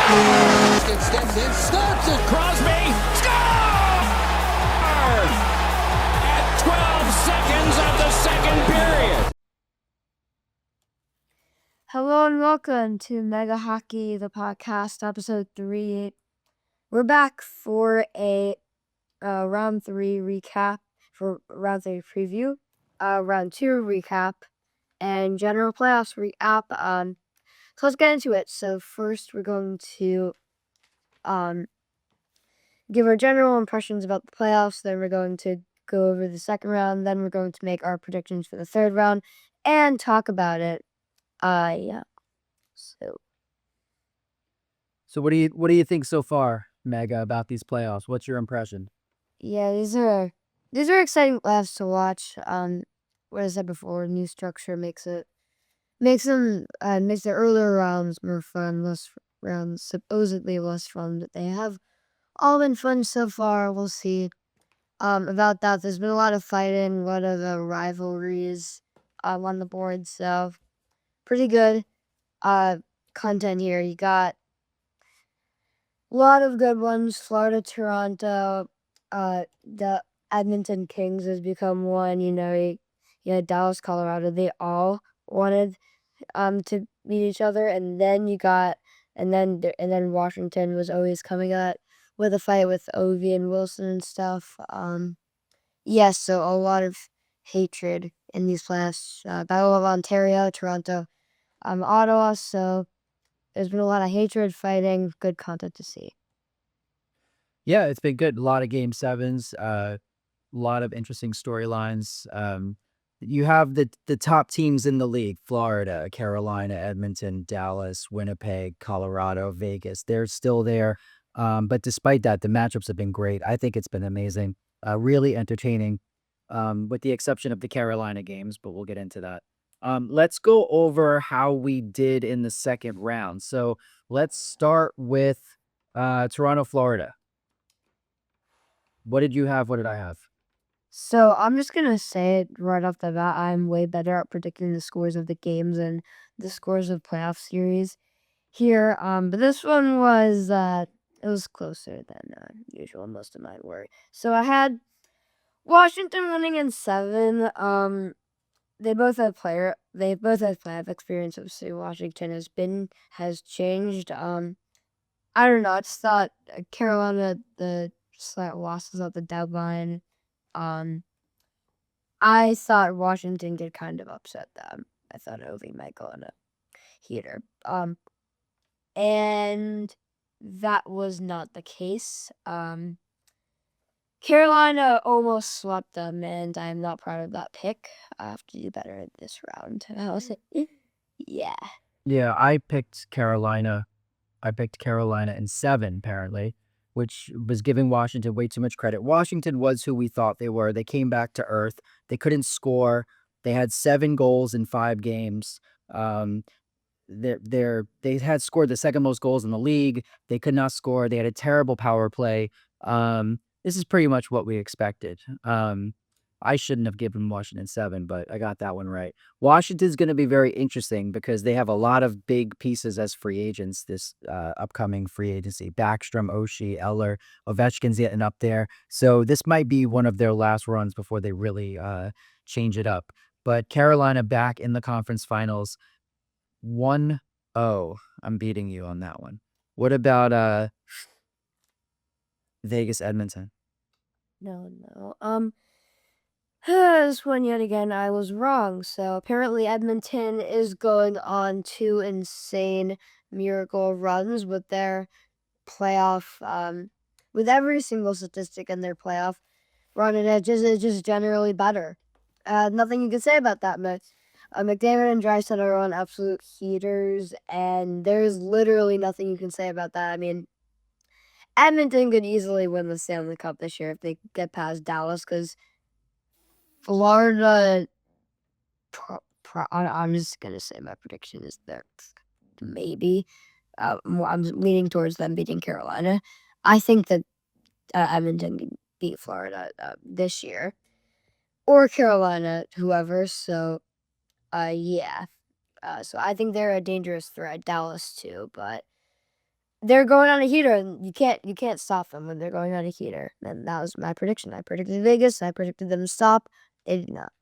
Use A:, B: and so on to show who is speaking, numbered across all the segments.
A: Steps in, starts it. Crosby scores! At 12 seconds of the second period.
B: Hello and welcome to Mega Hockey, the podcast, episode 3. We're back for a round 3 recap, for round 3 preview, round 2 recap, and general playoffs recap. So let's get into it. So first we're going to give our general impressions about the playoffs, then we're going to go over the second round, then we're going to make our predictions for the third round, and talk about it. Yeah.
C: So what do you think so far, Mega, about these playoffs? What's your impression?
B: Yeah, these are exciting playoffs to watch. What I said before, new structure makes the earlier rounds more fun, less rounds supposedly less fun, but they have all been fun so far. We'll see. About that, there's been a lot of fighting, a lot of rivalries on the board, so pretty good content here. You got a lot of good ones. Florida, Toronto, the Edmonton Kings has become one. Dallas, Colorado. They all wanted to meet each other, and then Washington was always coming at with a fight with Ovi and Wilson and stuff. Yes, so a lot of hatred in these playoffs. Battle of Ontario, Toronto, Ottawa. So there's been a lot of hatred, fighting, good content to see.
C: Yeah, it's been good. A lot of game sevens, a lot of interesting storylines. You have the top teams in the league: Florida, Carolina, Edmonton, Dallas, Winnipeg, Colorado, Vegas. They're still there. But despite that, the matchups have been great. I think it's been amazing, really entertaining, with the exception of the Carolina games, but we'll get into that. Let's go over how we did in the second round. So let's start with Toronto, Florida. What did you have? What did I have?
B: So I'm just gonna say it right off the bat. I'm way better at predicting the scores of the games and the scores of playoff series here. But this one was it was closer than usual. Most of mine were. So I had Washington winning in 7. They both have playoff experience. Obviously, Washington has changed. I don't know. I just thought Carolina, the slight losses at the deadline. I thought Washington did kind of upset them. I thought Ovi might go on a heater. And that was not the case. Carolina almost swept them, and I'm not proud of that pick. I have to do better this round. Yeah.
C: Yeah, I picked Carolina. I picked Carolina in 7, apparently, which was giving Washington way too much credit. Washington was who we thought they were. They came back to earth. They couldn't score. They had 7 goals in 5 games. They had scored the second most goals in the league. They could not score. They had a terrible power play. This is pretty much what we expected. I shouldn't have given Washington 7, but I got that one right. Washington's going to be very interesting because they have a lot of big pieces as free agents this upcoming free agency. Backstrom, Oshie, Eller, Ovechkin's getting up there. So this might be one of their last runs before they really change it up. But Carolina back in the conference finals, 1-0. I'm beating you on that one. What about Vegas, Edmonton?
B: No. This one yet again, I was wrong. So apparently Edmonton is going on 2 insane miracle runs with their playoff, with every single statistic in their playoff run, and it's just generally better. Nothing you can say about that, McDavid and Draisaitl are on absolute heaters, and there's literally nothing you can say about that. I mean, Edmonton could easily win the Stanley Cup this year if they get past Dallas, because Florida, I'm just going to say my prediction is that maybe. I'm leaning towards them beating Carolina. I think that Edmonton can beat Florida this year. Or Carolina, whoever. So, yeah. So I think they're a dangerous threat. Dallas, too. But they're going on a heater, and you can't stop them when they're going on a heater. And that was my prediction. I predicted Vegas. I predicted them to stop. They did not.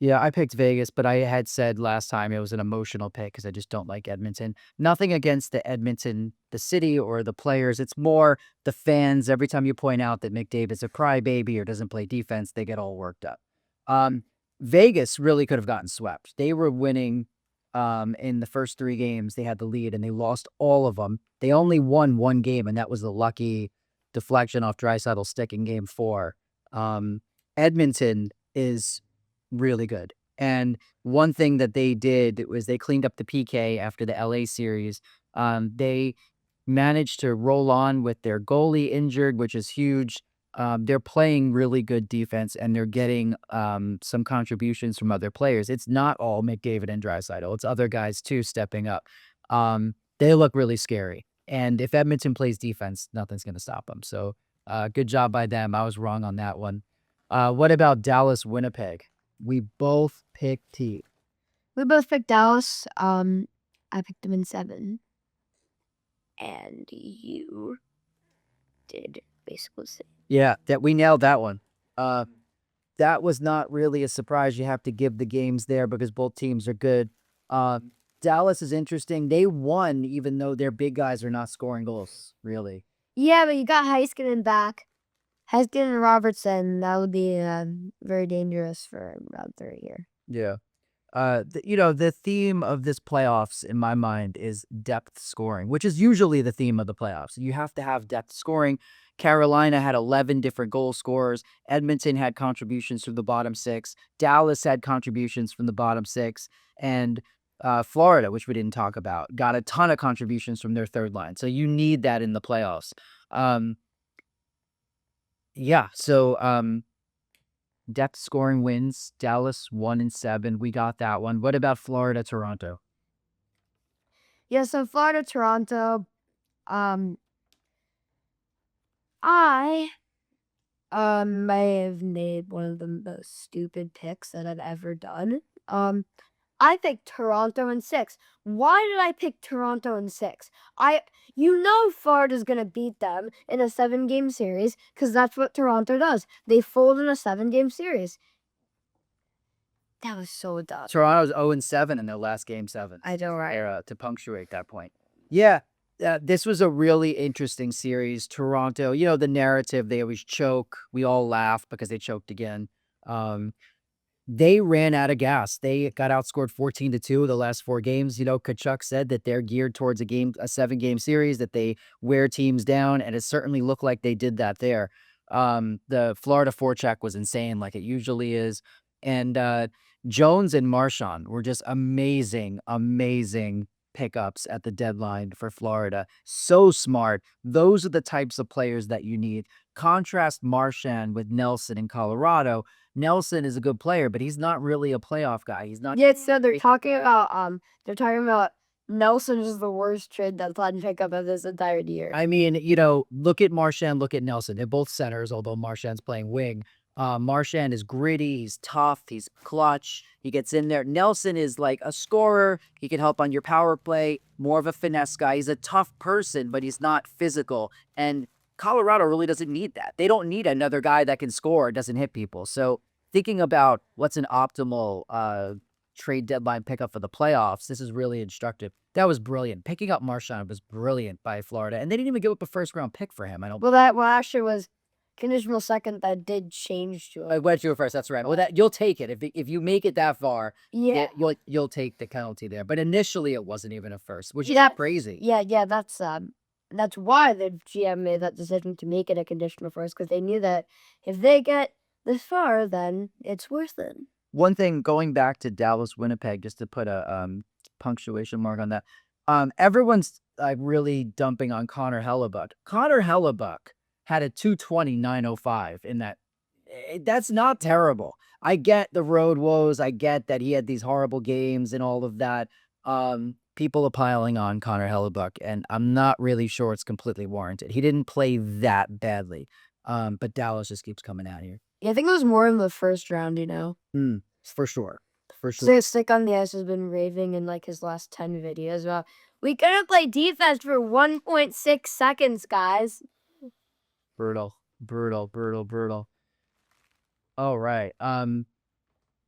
C: Yeah, I picked Vegas, but I had said last time it was an emotional pick because I just don't like Edmonton. Nothing against the Edmonton, the city or the players. It's more the fans. Every time you point out that McDavid's a crybaby or doesn't play defense, they get all worked up. Vegas really could have gotten swept. They were winning in the first 3 games. They had the lead and they lost all of them. They only won 1 game, and that was the lucky deflection off Draisaitl stick in game 4. Edmonton is really good. And one thing that they did was they cleaned up the PK after the LA series. They managed to roll on with their goalie injured, which is huge. They're playing really good defense, and they're getting some contributions from other players. It's not all McDavid and Draisaitl. It's other guys too stepping up. They look really scary. And if Edmonton plays defense, nothing's going to stop them. So good job by them. I was wrong on that one. What about Dallas, Winnipeg? We both picked T.
B: We both picked Dallas. I picked them in 7. And you did basically the same.
C: Yeah, that we nailed that one. That was not really a surprise. You have to give the games there because both teams are good. Dallas is interesting. They won even though their big guys are not scoring goals, really.
B: Yeah, but you got Heiskanen back. Heiskanen and Robertson, that would be very dangerous for round 3 here.
C: Yeah. The theme of this playoffs in my mind is depth scoring, which is usually the theme of the playoffs. You have to have depth scoring. Carolina had 11 different goal scorers. Edmonton had contributions from the bottom 6. Dallas had contributions from the bottom 6. And Florida, which we didn't talk about, got a ton of contributions from their third line. So you need that in the playoffs. Depth scoring wins. Dallas 1-7. We got that one. What about Florida, Toronto?
B: Yeah, so Florida, Toronto. I may have made one of the most stupid picks that I've ever done. I picked Toronto in 6. Why did I pick Toronto in 6? Florida's going to beat them in a 7-game series because that's what Toronto does. They fold in a 7-game series. That was so dumb.
C: Toronto's 0-7 in their last game 7.
B: I know, right?
C: To punctuate that point. Yeah, this was a really interesting series. Toronto, the narrative, they always choke. We all laugh because they choked again. They ran out of gas. They got outscored 14-2 the last 4 games. Tkachuk said that they're geared towards a 7-game series, that they wear teams down, and it certainly looked like they did that there. The Florida forecheck was insane, like it usually is. And Jones and Marchand were just amazing pickups at the deadline for Florida. So smart. Those are the types of players that you need. Contrast Marchand with Nelson in Colorado. Nelson is a good player, but he's not really a playoff guy. He's not.
B: Yeah, so they're talking about Nelson is the worst trade deadline pickup of this entire year.
C: I mean, look at Marchand, look at Nelson. They're both centers, although Marchand's playing wing. Marchand is gritty, he's tough, he's clutch, he gets in there. Nelson is like a scorer. He can help on your power play, more of a finesse guy. He's a tough person, but he's not physical. And Colorado really doesn't need that. They don't need another guy that can score, doesn't hit people. So thinking about what's an optimal trade deadline pickup for the playoffs, this is really instructive. That was brilliant. Picking up Marchand was brilliant by Florida. And they didn't even give up a first-round pick for him.
B: Actually was conditional second that did change to
C: I went to first. That's right. Well, you'll take it if you make it that far.
B: Yeah.
C: You'll take the penalty there. But initially, it wasn't even a first, which is crazy.
B: Yeah. That's why the GM made that decision to make it a conditional first, because they knew that if they get this far, then it's worth it.
C: One thing, going back to Dallas, Winnipeg, just to put a punctuation mark on that. Everyone's really dumping on Connor Hellebuyck. Connor Hellebuyck had a 220.905 in that. That's not terrible. I get the road woes. I get that he had these horrible games and all of that. People are piling on Connor Hellebuyck, and I'm not really sure it's completely warranted. He didn't play that badly, but Dallas just keeps coming out here.
B: Yeah, I think it was more in the first round,
C: For sure.
B: So Stick on the Ice has been raving in his last 10 videos about We couldn't play defense for 1.6 seconds, guys.
C: Brutal. All right.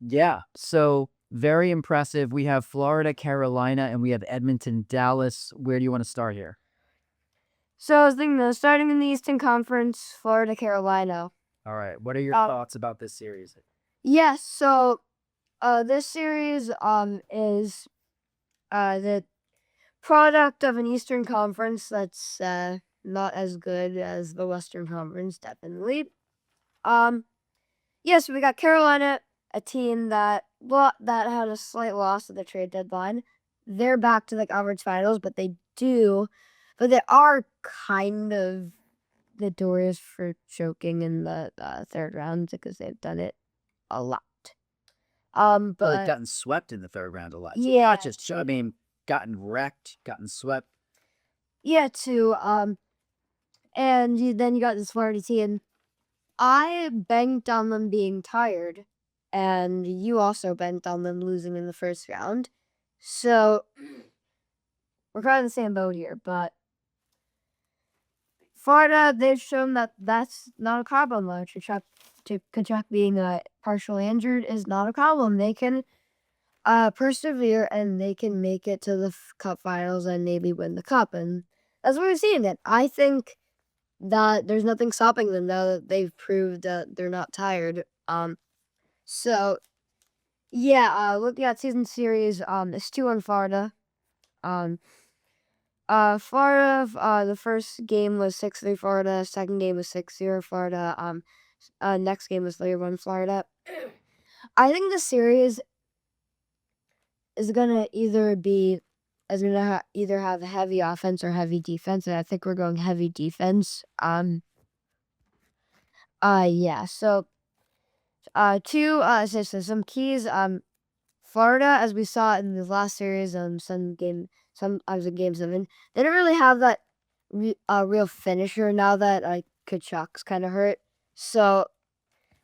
C: Yeah. So very impressive. We have Florida, Carolina, and we have Edmonton, Dallas. Where do you want to start here?
B: So I was thinking of starting in the Eastern Conference, Florida, Carolina.
C: All right. What are your thoughts about this series?
B: Yes, so this series is the product of an Eastern Conference that's not as good as the Western Conference, definitely. Yes, we got Carolina, a team that had a slight loss at the trade deadline. They're back to the conference finals, but they are kind of notorious for choking in the third round because they've done it a lot.
C: Well, they've
B: But
C: gotten swept in the third round a lot.
B: yeah,
C: Not just, I mean, gotten wrecked, gotten swept.
B: yeah, too. And then you got this Florida team. I banked on them being tired, and you also banked on them losing in the first round. So we're kind of in the same boat here, but Florida, they've shown that that's not a problem. Kachuk being partially injured is not a problem. They can persevere and they can make it to the cup finals and maybe win the cup. And that's what we've seen. It. I think that there's nothing stopping them now that they've proved that they're not tired. So yeah, looking at season series, it's 2-1 Florida. Florida, the first game was 6-3 Florida, second game was 6-0 Florida, next game was 3-1 Florida. I think the series is gonna either have heavy offense or heavy defense, and I think we're going heavy defense. Yeah. So, so some keys. Florida, as we saw in the last series, some I was in Game 7, they don't really have that real finisher now that Kachuk's kind of hurt. So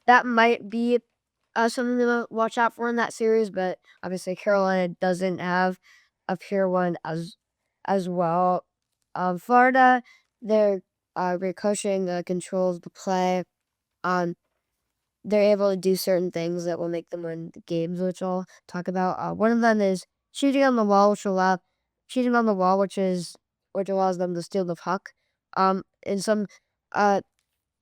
B: that might be something to watch out for in that series. But obviously, Carolina doesn't have a pure one as well. Florida, their coaching controls the play. They're able to do certain things that will make them win the games, which I'll talk about. One of them is shooting on the wall, which allows them to steal the puck. In some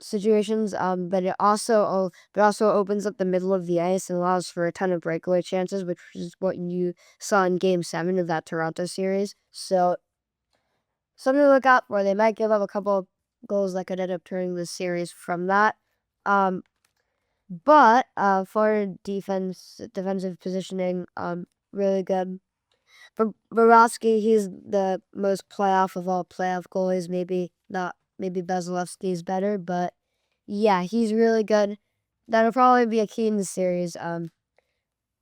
B: situations, but it also opens up the middle of the ice and allows for a ton of breakaway chances, which is what you saw in Game 7 of that Toronto series. So something to look out for. They might give up a couple of goals that could end up turning the series from that. But for defensive positioning, really good. Bobrovsky, he's the most playoff of all playoff goalies. Maybe Vasilevsky's better, but yeah, he's really good. That'll probably be a key in the series. I'm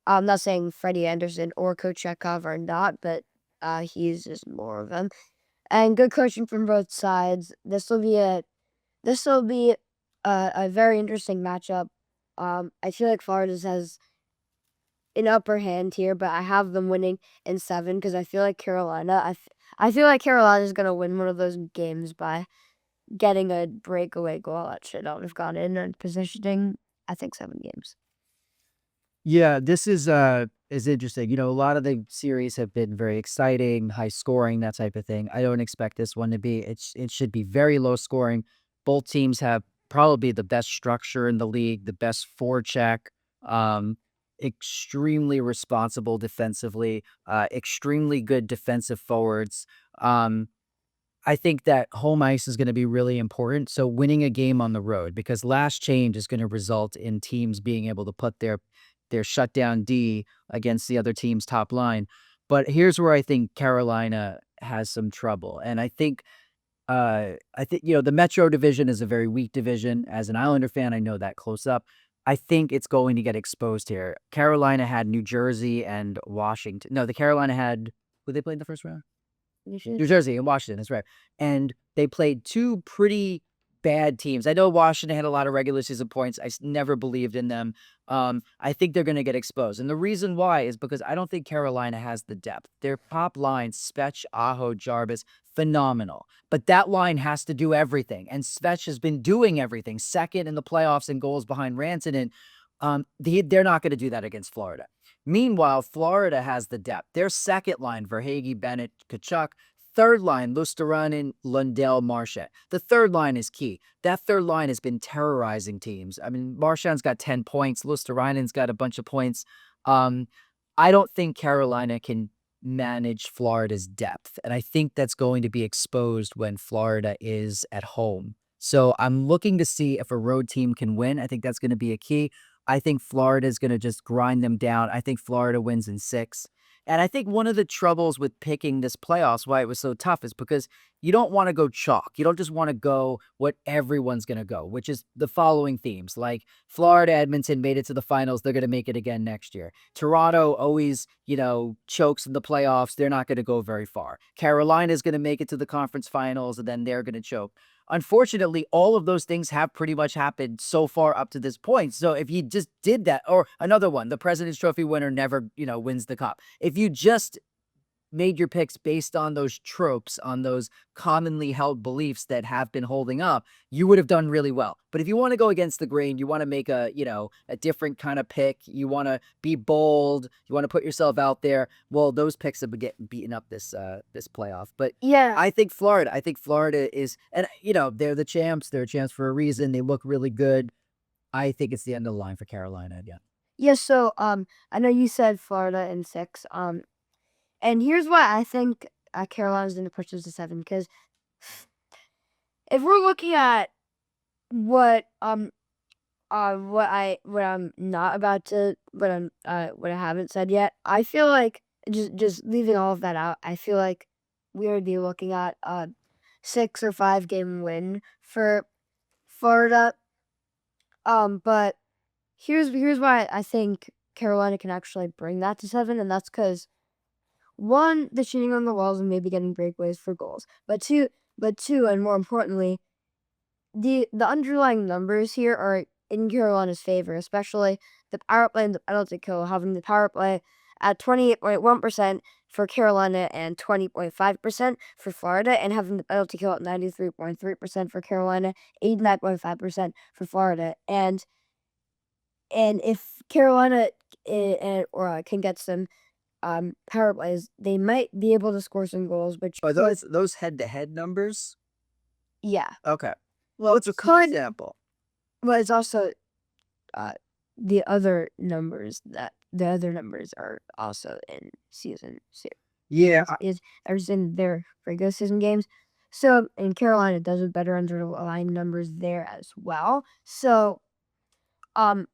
B: not saying Freddie Anderson or Kochetkov are not, but he's just more of them. And good coaching from both sides. This will be a very interesting matchup. I feel like Florida has an upper hand here, but I have them winning in 7 because I feel like Carolina. I feel like Carolina is gonna win one of those games by getting a breakaway goal that should not have gone in and positioning. I think 7 games.
C: Yeah, this is interesting. A lot of the series have been very exciting, high scoring, that type of thing. I don't expect this one to be. It should be very low scoring. Both teams have probably the best structure in the league, the best forecheck, extremely responsible defensively, extremely good defensive forwards. I think that home ice is going to be really important. So winning a game on the road, because last change is going to result in teams being able to put their shutdown D against the other team's top line. But here's where I think Carolina has some trouble. And I think the Metro division is a very weak division. As an Islander fan, I know that close up. I think it's going to get exposed here. Carolina had New Jersey and Washington. No, the Carolina had, who they played in the first round? New Jersey and Washington, that's right. And they played two pretty bad teams. I know Washington had a lot of regular season points. I never believed in them. I think they're going to get exposed. And the reason why is because I don't think Carolina has the depth. Their top line, Svech, Aho, Jarvis, phenomenal. But that line has to do everything. And Svech has been doing everything. Second in the playoffs in goals behind Rantanen. They're not going to do that against Florida. Meanwhile, Florida has the depth. Their second line, Verhaeghe, Bennett, Kachuk. Third line, Luostarinen, Lundell, Marchand. The third line is key. That third line has been terrorizing teams. I mean, Marchand's got 10 points. Luostarinen's got a bunch of points. I don't think Carolina can manage Florida's depth. And I think that's going to be exposed when Florida is at home. So I'm looking to see if a road team can win. I think that's going to be a key. I think Florida is going to just grind them down. I think Florida wins in 6. And I think one of the troubles with picking this playoffs, why it was so tough, is because you don't want to go chalk. You don't just want to go what everyone's going to go, which is the following themes. Like Florida, Edmonton made it to the finals. They're going to make it again next year. Toronto always, chokes in the playoffs. They're not going to go very far. Carolina is going to make it to the conference finals, and then they're going to choke. Unfortunately, all of those things have pretty much happened so far up to this point. So if you just did that, or another one, the President's Trophy winner never, wins the cup. If you just made your picks based on those tropes, on those commonly held beliefs that have been holding up, you would have done really well. But if you want to go against the grain, you want to make a different kind of pick, you want to be bold, you want to put yourself out there, well, those picks have been getting beaten up this playoff. But
B: Yeah.
C: I think Florida is, and they're the champs. They're champs for a reason. They look really good. I think it's the end of the line for Carolina again.
B: Yeah, so I know you said Florida in 6. And here's why I think Carolina's going to push this to 7. Because if we're looking at what I haven't said yet, I feel like just leaving all of that out, I feel like we would be looking at a 6 or 5 game win for Florida. But here's why I think Carolina can actually bring that to 7, and that's because 1, the shooting on the walls and maybe getting breakaways for goals. But two, and more importantly, the underlying numbers here are in Carolina's favor, especially the power play and the penalty kill, having the power play at 28.1% for Carolina and 20.5% for Florida, and having the penalty kill at 93.3% for Carolina, 89.5% for Florida. And if Carolina can get some power plays, they might be able to score some goals. Which
C: Are those head-to-head numbers?
B: Yeah.
C: Okay. Well, it's a
B: Could-
C: example.
B: But it's also the other numbers are also in season
C: Yeah.
B: are in their regular season games. So, and Carolina does it better underlying numbers there as well. So, so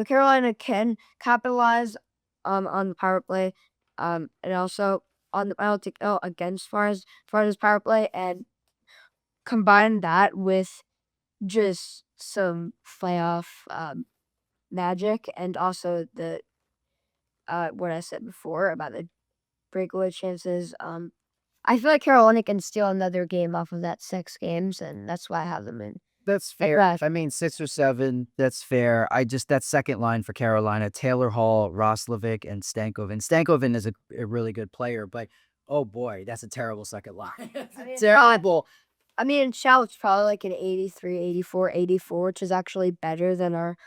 B: Carolina can capitalize on the power play, and also on the penalty kill against Florida's power play, and combine that with just some playoff magic, and also the what I said before about the breakaway chances. I feel like Carolina can steal another game off of that 6 games, and that's why I have them in.
C: That's fair.
B: Right.
C: I mean, 6 or 7, that's fair. That second line for Carolina, Taylor Hall, Roslovic, and Stankoven. Stankoven is a really good player, but oh boy, that's a terrible second line. Terrible.
B: I mean, Shout's probably like an 83, 84, 84, which is actually better than our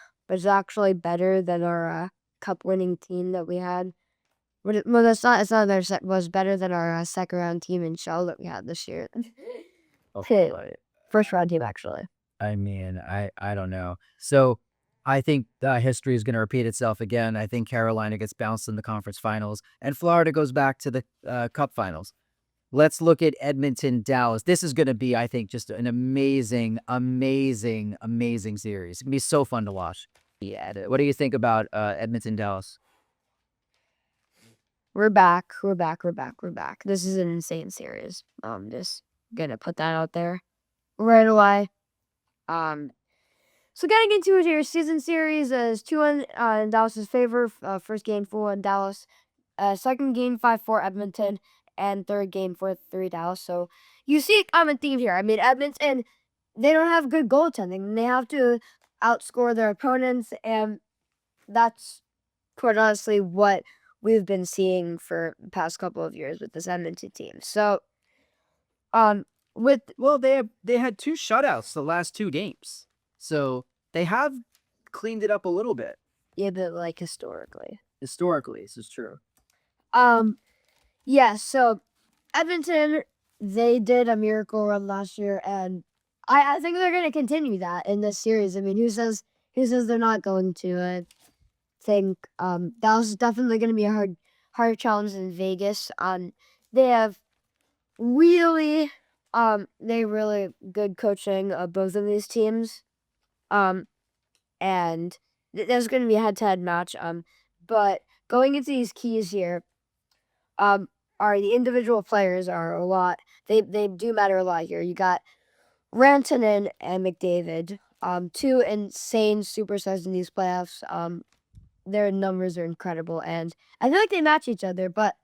B: cup winning team that we had. Well, it's not that was better than our second round team in Shell that we had this year.
C: Okay.
B: First round team, actually.
C: I mean, I don't know. So I think history is going to repeat itself again. I think Carolina gets bounced in the conference finals, and Florida goes back to the cup finals. Let's look at Edmonton, Dallas. This is going to be, I think, just an amazing, amazing, amazing series. It's going to be so fun to watch. Yeah. What do you think about Edmonton, Dallas?
B: We're back. This is an insane series. Just gonna put that out there right away. So getting into it here, season series is 2-1 in Dallas's favor. First game 4-1 Dallas. Second game 5-4 Edmonton, and third game, 4-3 Dallas. So you see a common theme here. I mean, Edmonton, they don't have good goaltending. They have to outscore their opponents, and that's quite honestly what we've been seeing for the past couple of years with this Edmonton team. So, with
C: Well, they had 2 shutouts the last 2 games. So they have cleaned it up a little bit.
B: yeah, but like historically.
C: Historically, this is true.
B: Yeah, so Edmonton, they did a miracle run last year, and I think they're gonna continue that in this series. I mean, who says they're not going to? I think Dallas is definitely gonna be a hard challenge in Vegas. They have really good coaching of both of these teams. And there's gonna be a head-to-head match. But going into these keys here, are the individual players are a lot. They do matter a lot here. You got Rantanen and McDavid, 2 insane superstars in these playoffs. Their numbers are incredible, and I feel like they match each other. But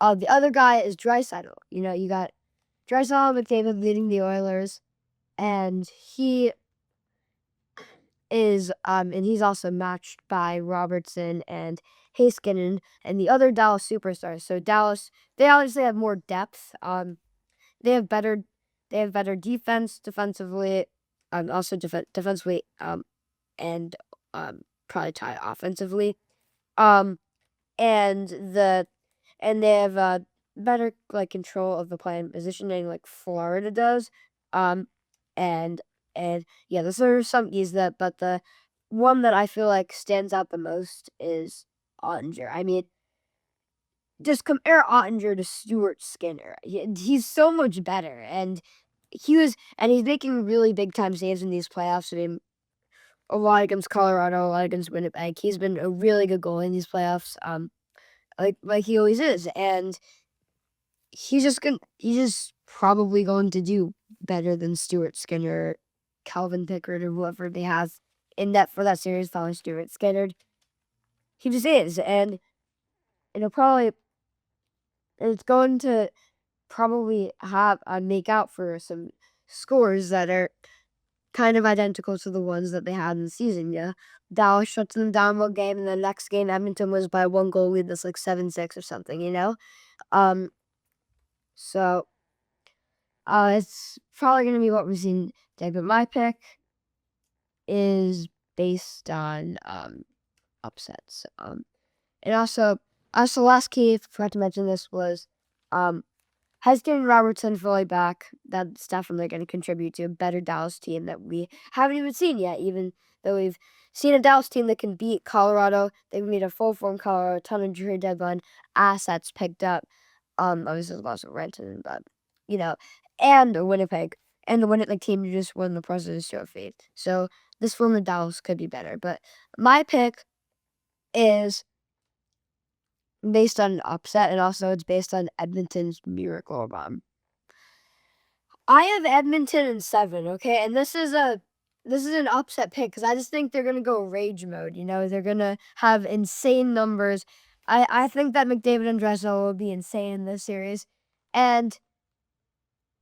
B: the other guy is Draisaitl. You know, you got Draisaitl and McDavid leading the Oilers, and he is and he's also matched by Robertson and Heiskanen and the other Dallas superstars. So Dallas, they obviously have more depth. They have better defense defensively, also defensively, and probably tie offensively. And they have better like control of the play and positioning like Florida does. And yeah, those are some keys but the one that I feel like stands out the most is Ottinger. I mean, just compare Ottinger to Stuart Skinner. He's so much better, and he's making really big time saves in these playoffs. I mean, a lot against Colorado, a lot against Winnipeg. He's been a really good goalie in these playoffs. Like he always is, and he's just probably going to do better than Stuart Skinner, Calvin Pickard, or whoever they have in that for that series following Stuart Skinner. He just is, and it's going to probably have make out for some scores that are kind of identical to the ones that they had in the season. Yeah, Dallas shuts them down one game, and the next game Edmonton was by 1 goal lead. That's like 7-6 or something. So it's probably gonna be what we've seen today. But my pick is based on upsets. And also last key, forgot to mention this, was Heiskanen, Robertson fully back. That's definitely going to contribute to a better Dallas team that we haven't even seen yet. Even though we've seen a Dallas team that can beat Colorado, they've made a full form Colorado, a ton of trade deadline assets picked up. Obviously there's lots of Rantanen, but and a Winnipeg. And the Winnipeg team just won the President's Trophy. So this form of Dallas could be better. But my pick is based on upset, and also it's based on Edmonton's miracle run. I have Edmonton in 7, okay? And this is an upset pick because I just think they're gonna go rage mode. They're gonna have insane numbers. I think that McDavid and Draisaitl will be insane in this series. And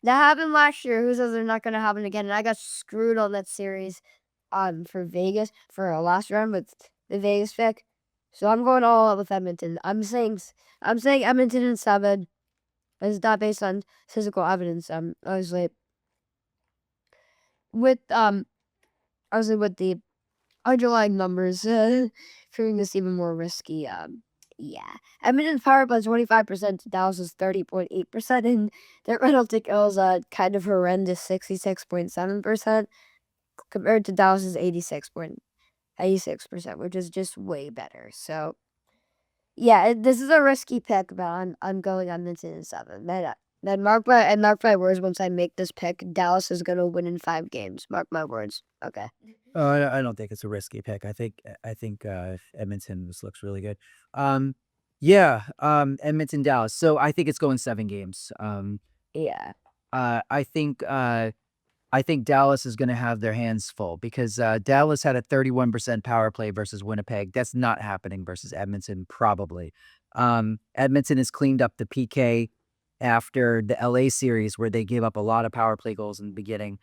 B: that happened last year. Who says they're not gonna happen again? And I got screwed on that series for Vegas for a last round with the Vegas pick. So I'm going all out with Edmonton. I'm saying Edmonton in 7. It's not based on physical evidence. Obviously with the underlying numbers, proving this even more risky. Yeah. Edmonton's power play is 25%. Dallas is 30.8%, and their penalty kills kind of horrendous 66.7% compared to Dallas's 86%, which is just way better. So, yeah, this is a risky pick, but I'm going Edmonton in 7. Then mark my words. Once I make this pick, Dallas is gonna win in 5 games. Mark my words. Okay.
C: I don't think it's a risky pick. I think Edmonton looks really good. Edmonton, Dallas. So I think it's going 7 games.
B: Yeah.
C: I think Dallas is going to have their hands full because Dallas had a 31% power play versus Winnipeg. That's not happening versus Edmonton, probably. Edmonton has cleaned up the PK after the LA series where they gave up a lot of power play goals in the beginning.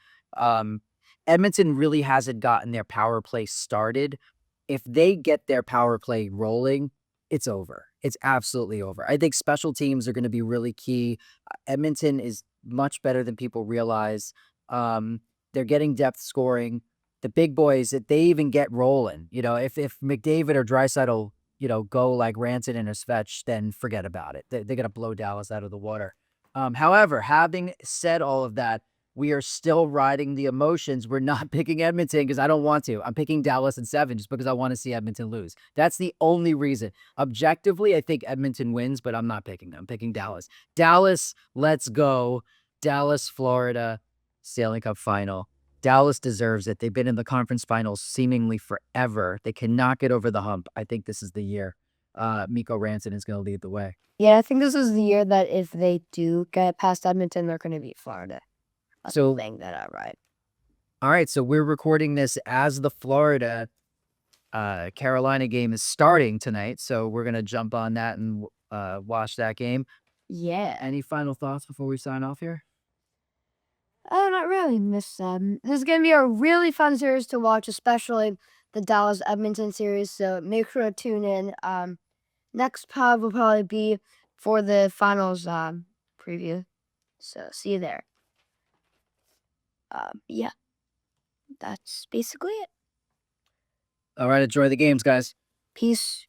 C: Edmonton really hasn't gotten their power play started. If they get their power play rolling, it's over. It's absolutely over. I think special teams are going to be really key. Edmonton is much better than people realize. They're getting depth scoring. The big boys, if they even get rolling, if McDavid or Draisaitl, go like Rantanen and Svech, then forget about it. They're going to blow Dallas out of the water. However, having said all of that, we are still riding the emotions. We're not picking Edmonton because I don't want to. I'm picking Dallas in 7 just because I want to see Edmonton lose. That's the only reason. Objectively, I think Edmonton wins, but I'm not picking them. I'm picking Dallas. Dallas, let's go. Dallas, Florida, Stanley Cup final. Dallas deserves it. They've been in the conference finals seemingly forever. They cannot get over the hump. I think this is the year. Mikko Rantanen is going to lead the way.
B: Yeah, I think this is the year that if they do get past Edmonton, they're going to beat Florida.
C: So
B: Saying that outright.
C: All right, so we're recording this as the Florida Carolina game is starting tonight. So we're gonna jump on that and watch that game.
B: Yeah.
C: Any final thoughts before we sign off here?
B: Oh, not really, Miss. This is gonna be a really fun series to watch, especially the Dallas Edmonton series. So make sure to tune in. Next pod will probably be for the finals preview. So see you there. Yeah, that's basically it.
C: All right, enjoy the games, guys.
B: Peace.